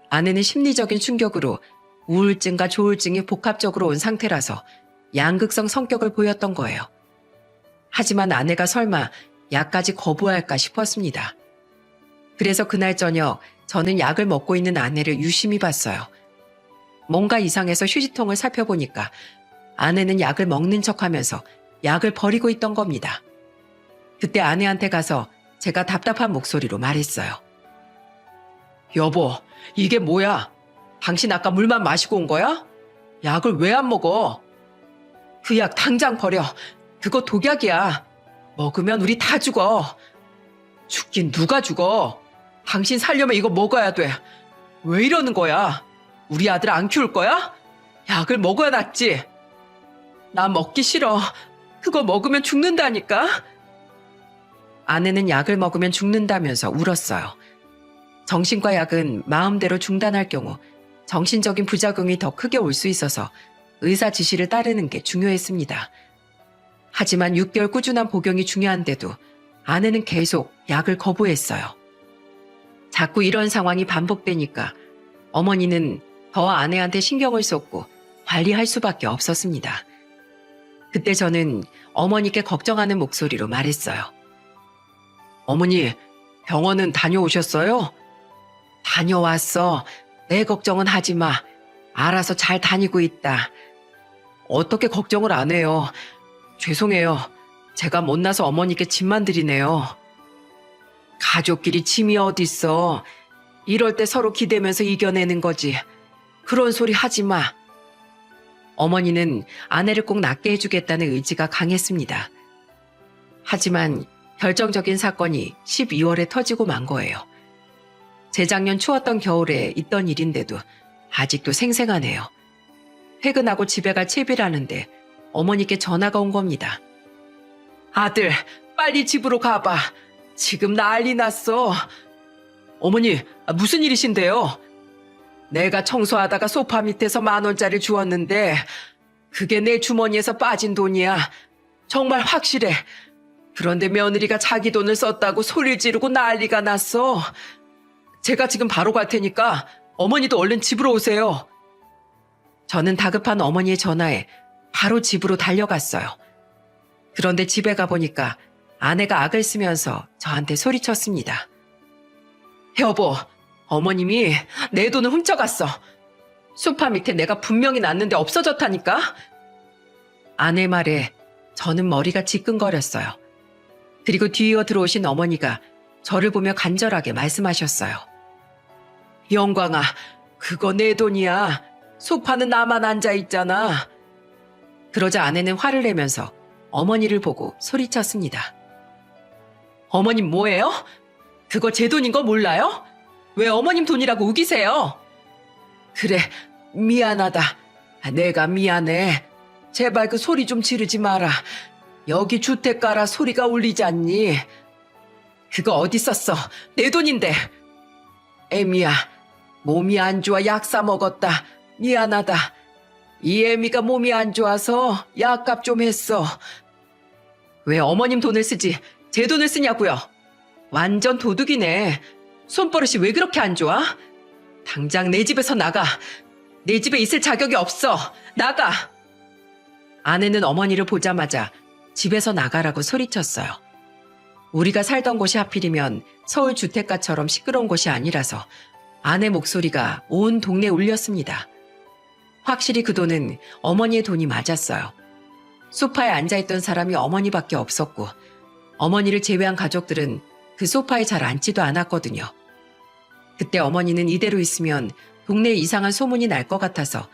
아내는 심리적인 충격으로 우울증과 조울증이 복합적으로 온 상태라서 양극성 성격을 보였던 거예요. 하지만 아내가 설마 약까지 거부할까 싶었습니다. 그래서 그날 저녁 저는 약을 먹고 있는 아내를 유심히 봤어요. 뭔가 이상해서 휴지통을 살펴보니까 아내는 약을 먹는 척하면서 약을 버리고 있던 겁니다. 그때 아내한테 가서 제가 답답한 목소리로 말했어요. 여보, 이게 뭐야? 당신 아까 물만 마시고 온 거야? 약을 왜 안 먹어? 그 약 당장 버려. 그거 독약이야. 먹으면 우리 다 죽어. 죽긴 누가 죽어? 당신 살려면 이거 먹어야 돼. 왜 이러는 거야? 우리 아들 안 키울 거야? 약을 먹어야 낫지. 나 먹기 싫어. 그거 먹으면 죽는다니까. 아내는 약을 먹으면 죽는다면서 울었어요. 정신과 약은 마음대로 중단할 경우 정신적인 부작용이 더 크게 올 수 있어서 의사 지시를 따르는 게 중요했습니다. 하지만 6개월 꾸준한 복용이 중요한데도 아내는 계속 약을 거부했어요. 자꾸 이런 상황이 반복되니까 어머니는 더 아내한테 신경을 쏟고 관리할 수밖에 없었습니다. 그때 저는 어머니께 걱정하는 목소리로 말했어요. 어머니, 병원은 다녀오셨어요? 다녀왔어. 내 걱정은 하지 마. 알아서 잘 다니고 있다. 어떻게 걱정을 안 해요. 죄송해요. 제가 못나서 어머니께 짐만 드리네요. 가족끼리 짐이 어딨어. 이럴 때 서로 기대면서 이겨내는 거지. 그런 소리 하지 마. 어머니는 아내를 꼭 낫게 해주겠다는 의지가 강했습니다. 하지만 결정적인 사건이 12월에 터지고 만 거예요. 재작년 추웠던 겨울에 있던 일인데도 아직도 생생하네요. 퇴근하고 집에 갈 채비라는데 어머니께 전화가 온 겁니다. 아들, 빨리 집으로 가봐. 지금 난리 났어. 어머니, 무슨 일이신데요? 내가 청소하다가 소파 밑에서 10,000원짜리 주웠는데 그게 내 주머니에서 빠진 돈이야. 정말 확실해. 그런데 며느리가 자기 돈을 썼다고 소리를 지르고 난리가 났어. 제가 지금 바로 갈 테니까 어머니도 얼른 집으로 오세요. 저는 다급한 어머니의 전화에 바로 집으로 달려갔어요. 그런데 집에 가보니까 아내가 악을 쓰면서 저한테 소리쳤습니다. 여보, 어머님이 내 돈을 훔쳐갔어. 소파 밑에 내가 분명히 놨는데 없어졌다니까? 아내 말에 저는 머리가 지끈거렸어요. 그리고 뒤이어 들어오신 어머니가 저를 보며 간절하게 말씀하셨어요. 영광아, 그거 내 돈이야. 소파는 나만 앉아있잖아. 그러자 아내는 화를 내면서 어머니를 보고 소리쳤습니다. 어머님 뭐예요? 그거 제 돈인 거 몰라요? 왜 어머님 돈이라고 우기세요? 그래, 미안하다. 내가 미안해. 제발 그 소리 좀 지르지 마라. 여기 주택가라 소리가 울리지 않니? 그거 어디 썼어? 내 돈인데. 애미야, 몸이 안 좋아 약 사 먹었다. 미안하다. 이 애미가 몸이 안 좋아서 약값 좀 했어. 왜 어머님 돈을 쓰지? 제 돈을 쓰냐고요? 완전 도둑이네. 손버릇이 왜 그렇게 안 좋아? 당장 내 집에서 나가. 내 집에 있을 자격이 없어. 나가. 아내는 어머니를 보자마자 집에서 나가라고 소리쳤어요. 우리가 살던 곳이 하필이면 서울 주택가처럼 시끄러운 곳이 아니라서 아내 목소리가 온 동네에 울렸습니다. 확실히 그 돈은 어머니의 돈이 맞았어요. 소파에 앉아있던 사람이 어머니밖에 없었고 어머니를 제외한 가족들은 그 소파에 잘 앉지도 않았거든요. 그때 어머니는 이대로 있으면 동네에 이상한 소문이 날 것 같아서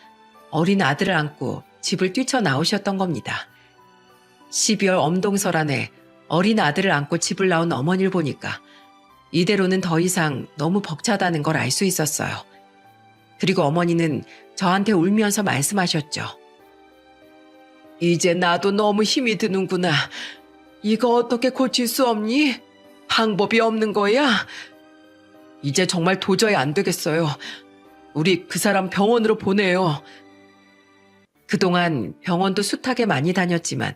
어린 아들을 안고 집을 뛰쳐나오셨던 겁니다. 12월 엄동설안에 어린 아들을 안고 집을 나온 어머니를 보니까 이대로는 더 이상 너무 벅차다는 걸 알 수 있었어요. 그리고 어머니는 저한테 울면서 말씀하셨죠. 이제 나도 너무 힘이 드는구나. 이거 어떻게 고칠 수 없니? 방법이 없는 거야? 이제 정말 도저히 안 되겠어요. 우리 그 사람 병원으로 보내요. 그동안 병원도 숱하게 많이 다녔지만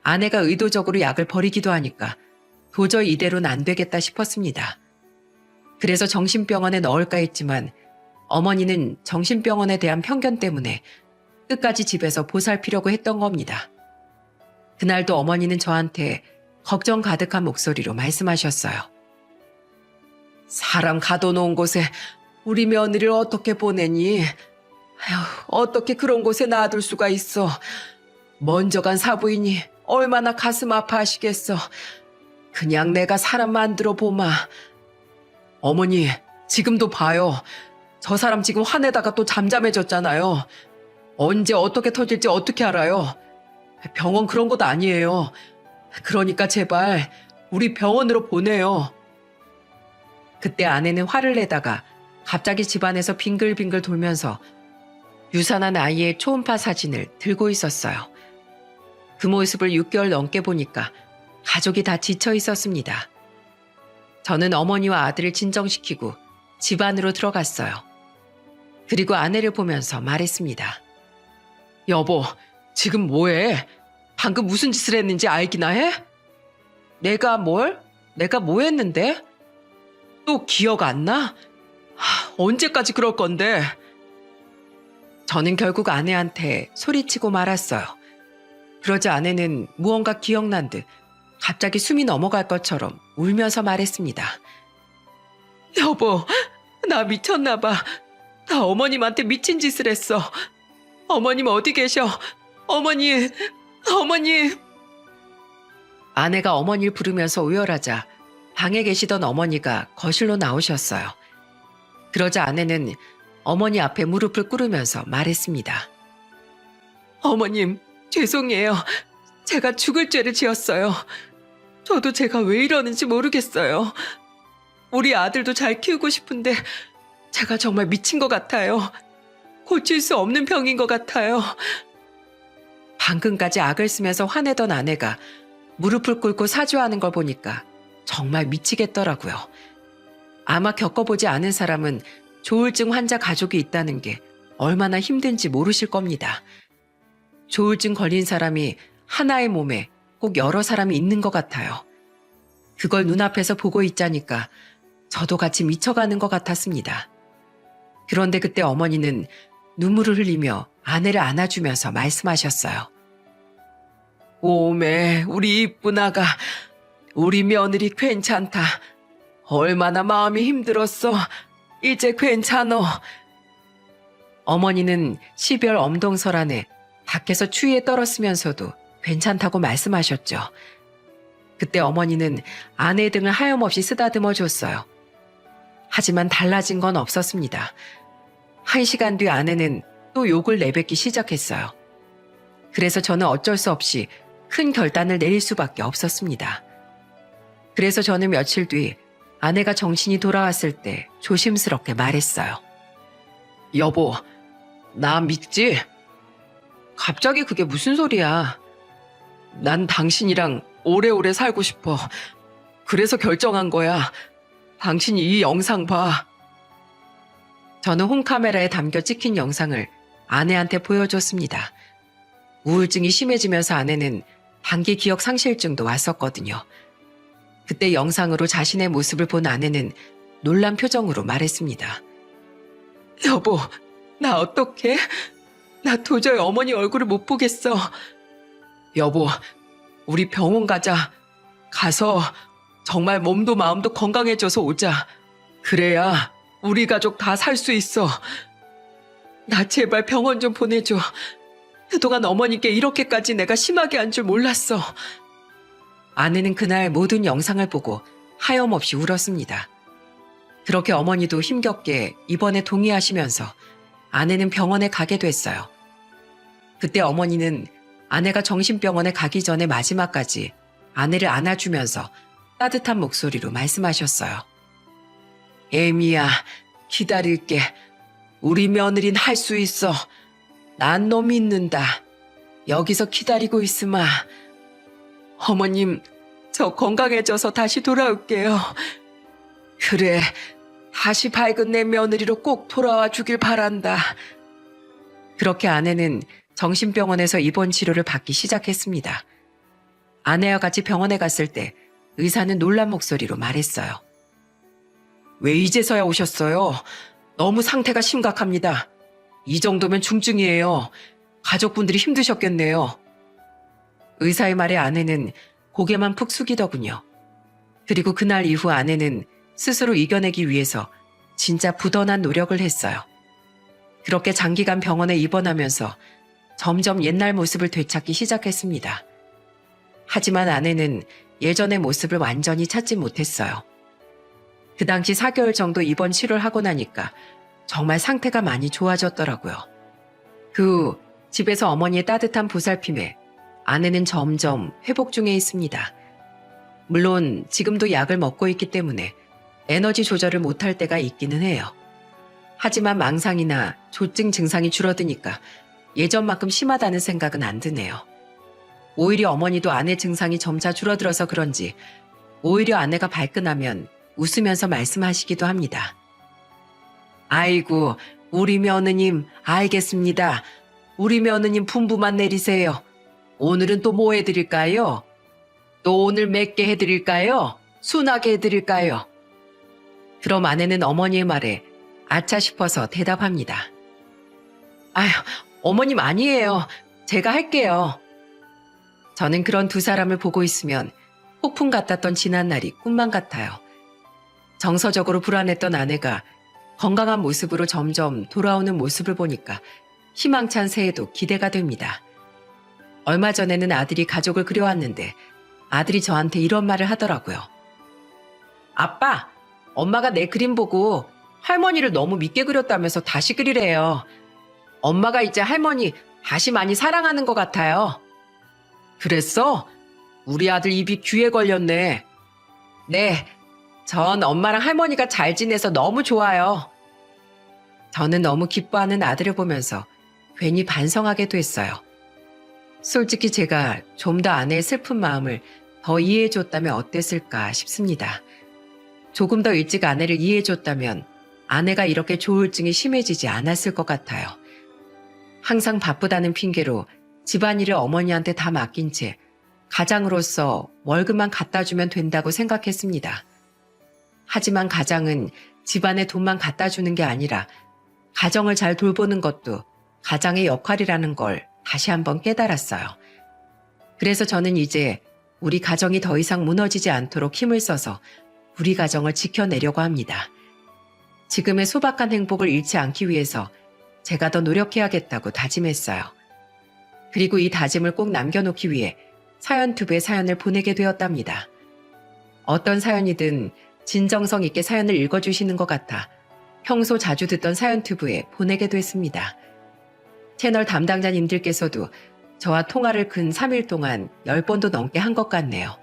아내가 의도적으로 약을 버리기도 하니까 도저히 이대로는 안 되겠다 싶었습니다. 그래서 정신병원에 넣을까 했지만 어머니는 정신병원에 대한 편견 때문에 끝까지 집에서 보살피려고 했던 겁니다. 그날도 어머니는 저한테 걱정 가득한 목소리로 말씀하셨어요. 사람 가둬놓은 곳에 우리 며느리를 어떻게 보내니? 아휴, 어떻게 그런 곳에 놔둘 수가 있어. 먼저 간 사부인이 얼마나 가슴 아파하시겠어. 그냥 내가 사람 만들어 보마. 어머니, 지금도 봐요. 저 사람 지금 화내다가 또 잠잠해졌잖아요. 언제 어떻게 터질지 어떻게 알아요? 병원 그런 것도 아니에요. 그러니까 제발 우리 병원으로 보내요. 그때 아내는 화를 내다가 갑자기 집안에서 빙글빙글 돌면서 유산한 아이의 초음파 사진을 들고 있었어요. 그 모습을 6개월 넘게 보니까 가족이 다 지쳐 있었습니다. 저는 어머니와 아들을 진정시키고 집 안으로 들어갔어요. 그리고 아내를 보면서 말했습니다. 여보, 지금 뭐해? 방금 무슨 짓을 했는지 알기나 해? 내가 뭘? 내가 뭐 했는데? 또 기억 안 나? 언제까지 그럴 건데? 저는 결국 아내한테 소리치고 말았어요. 그러자 아내는 무언가 기억난 듯 갑자기 숨이 넘어갈 것처럼 울면서 말했습니다. 여보, 나 미쳤나 봐. 나 어머님한테 미친 짓을 했어. 어머님 어디 계셔? 어머니. 아내가 어머니를 부르면서 오열하자 방에 계시던 어머니가 거실로 나오셨어요. 그러자 아내는 어머니 앞에 무릎을 꿇으면서 말했습니다. 어머님, 죄송해요. 제가 죽을 죄를 지었어요. 저도 제가 왜 이러는지 모르겠어요. 우리 아들도 잘 키우고 싶은데 제가 정말 미친 것 같아요. 고칠 수 없는 병인 것 같아요. 방금까지 악을 쓰면서 화내던 아내가 무릎을 꿇고 사죄하는 걸 보니까 정말 미치겠더라고요. 아마 겪어보지 않은 사람은 조울증 환자 가족이 있다는 게 얼마나 힘든지 모르실 겁니다. 조울증 걸린 사람이 하나의 몸에 꼭 여러 사람이 있는 것 같아요. 그걸 눈앞에서 보고 있자니까 저도 같이 미쳐가는 것 같았습니다. 그런데 그때 어머니는 눈물을 흘리며 아내를 안아주면서 말씀하셨어요. 오메, 우리 이쁜 아가, 우리 며느리 괜찮다. 얼마나 마음이 힘들었어. 이제 괜찮어. 어머니는 12월 엄동설 안에 밖에서 추위에 떨었으면서도 괜찮다고 말씀하셨죠. 그때 어머니는 아내의 등을 하염없이 쓰다듬어 줬어요. 하지만 달라진 건 없었습니다. 1시간 뒤 아내는 또 욕을 내뱉기 시작했어요. 그래서 저는 어쩔 수 없이 큰 결단을 내릴 수밖에 없었습니다. 그래서 저는 며칠 뒤 아내가 정신이 돌아왔을 때 조심스럽게 말했어요. 여보, 나 믿지? 갑자기 그게 무슨 소리야? 난 당신이랑 오래오래 살고 싶어. 그래서 결정한 거야. 당신이 이 영상 봐. 저는 홈카메라에 담겨 찍힌 영상을 아내한테 보여줬습니다. 우울증이 심해지면서 아내는 단기 기억 상실증도 왔었거든요. 그때 영상으로 자신의 모습을 본 아내는 놀란 표정으로 말했습니다. 여보, 나 어떡해? 나 도저히 어머니 얼굴을 못 보겠어. 여보, 우리 병원 가자. 가서 정말 몸도 마음도 건강해져서 오자. 그래야 우리 가족 다 살 수 있어. 나 제발 병원 좀 보내줘. 그동안 어머니께 이렇게까지 내가 심하게 한 줄 몰랐어. 아내는 그날 모든 영상을 보고 하염없이 울었습니다. 그렇게 어머니도 힘겹게 입원에 동의하시면서 아내는 병원에 가게 됐어요. 그때 어머니는 아내가 정신병원에 가기 전에 마지막까지 아내를 안아주면서 따뜻한 목소리로 말씀하셨어요. 애미야, 기다릴게. 우리 며느린 할 수 있어. 난 너 믿는다. 여기서 기다리고 있으마. 어머님, 저 건강해져서 다시 돌아올게요. 그래, 다시 밝은 내 며느리로 꼭 돌아와 주길 바란다. 그렇게 아내는 정신병원에서 입원 치료를 받기 시작했습니다. 아내와 같이 병원에 갔을 때 의사는 놀란 목소리로 말했어요. 왜 이제서야 오셨어요? 너무 상태가 심각합니다. 이 정도면 중증이에요. 가족분들이 힘드셨겠네요. 의사의 말에 아내는 고개만 푹 숙이더군요. 그리고 그날 이후 아내는 스스로 이겨내기 위해서 진짜 부단한 노력을 했어요. 그렇게 장기간 병원에 입원하면서 점점 옛날 모습을 되찾기 시작했습니다. 하지만 아내는 예전의 모습을 완전히 찾지 못했어요. 그 당시 4개월 정도 입원 치료를 하고 나니까 정말 상태가 많이 좋아졌더라고요. 그 후 집에서 어머니의 따뜻한 보살핌에 아내는 점점 회복 중에 있습니다. 물론 지금도 약을 먹고 있기 때문에 에너지 조절을 못할 때가 있기는 해요. 하지만 망상이나 조증 증상이 줄어드니까 예전만큼 심하다는 생각은 안 드네요. 오히려 어머니도 아내 증상이 점차 줄어들어서 그런지 오히려 아내가 발끈하면 웃으면서 말씀하시기도 합니다. 아이고, 우리 며느님 알겠습니다. 우리 며느님 분부만 내리세요. 오늘은 또 뭐 해드릴까요? 또 오늘 맵게 해드릴까요? 순하게 해드릴까요? 그럼 아내는 어머니의 말에 아차 싶어서 대답합니다. 아휴, 어머님 아니에요. 제가 할게요. 저는 그런 두 사람을 보고 있으면 폭풍 같았던 지난날이 꿈만 같아요. 정서적으로 불안했던 아내가 건강한 모습으로 점점 돌아오는 모습을 보니까 희망찬 새해도 기대가 됩니다. 얼마 전에는 아들이 가족을 그려왔는데 아들이 저한테 이런 말을 하더라고요. 아빠, 엄마가 내 그림 보고 할머니를 너무 믿게 그렸다면서 다시 그리래요. 엄마가 이제 할머니 다시 많이 사랑하는 것 같아요. 그랬어? 우리 아들 입이 귀에 걸렸네. 네, 전 엄마랑 할머니가 잘 지내서 너무 좋아요. 저는 너무 기뻐하는 아들을 보면서 괜히 반성하게 됐어요. 솔직히 제가 좀 더 아내의 슬픈 마음을 더 이해해줬다면 어땠을까 싶습니다. 조금 더 일찍 아내를 이해해줬다면 아내가 이렇게 조울증이 심해지지 않았을 것 같아요. 항상 바쁘다는 핑계로 집안일을 어머니한테 다 맡긴 채 가장으로서 월급만 갖다 주면 된다고 생각했습니다. 하지만 가장은 집안에 돈만 갖다 주는 게 아니라 가정을 잘 돌보는 것도 가장의 역할이라는 걸 다시 한번 깨달았어요. 그래서 저는 이제 우리 가정이 더 이상 무너지지 않도록 힘을 써서 우리 가정을 지켜내려고 합니다. 지금의 소박한 행복을 잃지 않기 위해서 제가 더 노력해야겠다고 다짐했어요. 그리고 이 다짐을 꼭 남겨놓기 위해 사연투브에 사연을 보내게 되었답니다. 어떤 사연이든 진정성 있게 사연을 읽어주시는 것 같아 평소 자주 듣던 사연투브에 보내게 됐습니다. 채널 담당자님들께서도 저와 통화를 근 3일 동안 10번도 넘게 한 것 같네요.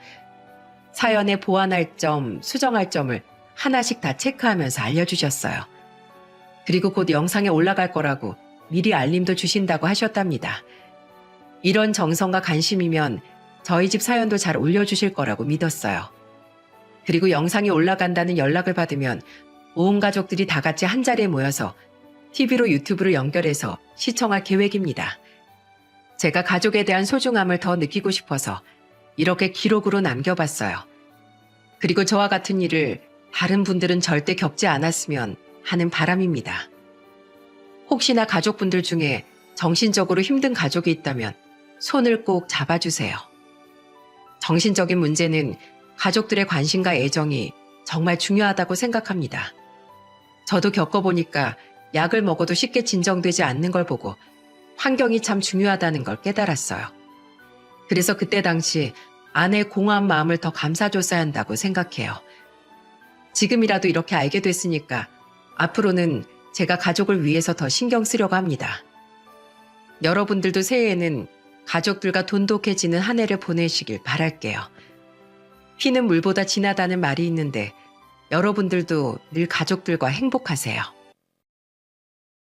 사연에 보완할 점, 수정할 점을 하나씩 다 체크하면서 알려주셨어요. 그리고 곧 영상에 올라갈 거라고 미리 알림도 주신다고 하셨답니다. 이런 정성과 관심이면 저희 집 사연도 잘 올려주실 거라고 믿었어요. 그리고 영상이 올라간다는 연락을 받으면 온 가족들이 다 같이 한자리에 모여서 TV로 유튜브를 연결해서 시청할 계획입니다. 제가 가족에 대한 소중함을 더 느끼고 싶어서 이렇게 기록으로 남겨봤어요. 그리고 저와 같은 일을 다른 분들은 절대 겪지 않았으면 하는 바람입니다. 혹시나 가족분들 중에 정신적으로 힘든 가족이 있다면 손을 꼭 잡아주세요. 정신적인 문제는 가족들의 관심과 애정이 정말 중요하다고 생각합니다. 저도 겪어보니까 약을 먹어도 쉽게 진정되지 않는 걸 보고 환경이 참 중요하다는 걸 깨달았어요. 그래서 그때 당시 아내의 공허한 마음을 더 감싸줬어야 한다고 생각해요. 지금이라도 이렇게 알게 됐으니까 앞으로는 제가 가족을 위해서 더 신경 쓰려고 합니다. 여러분들도 새해에는 가족들과 돈독해지는 한 해를 보내시길 바랄게요. 피는 물보다 진하다는 말이 있는데 여러분들도 늘 가족들과 행복하세요.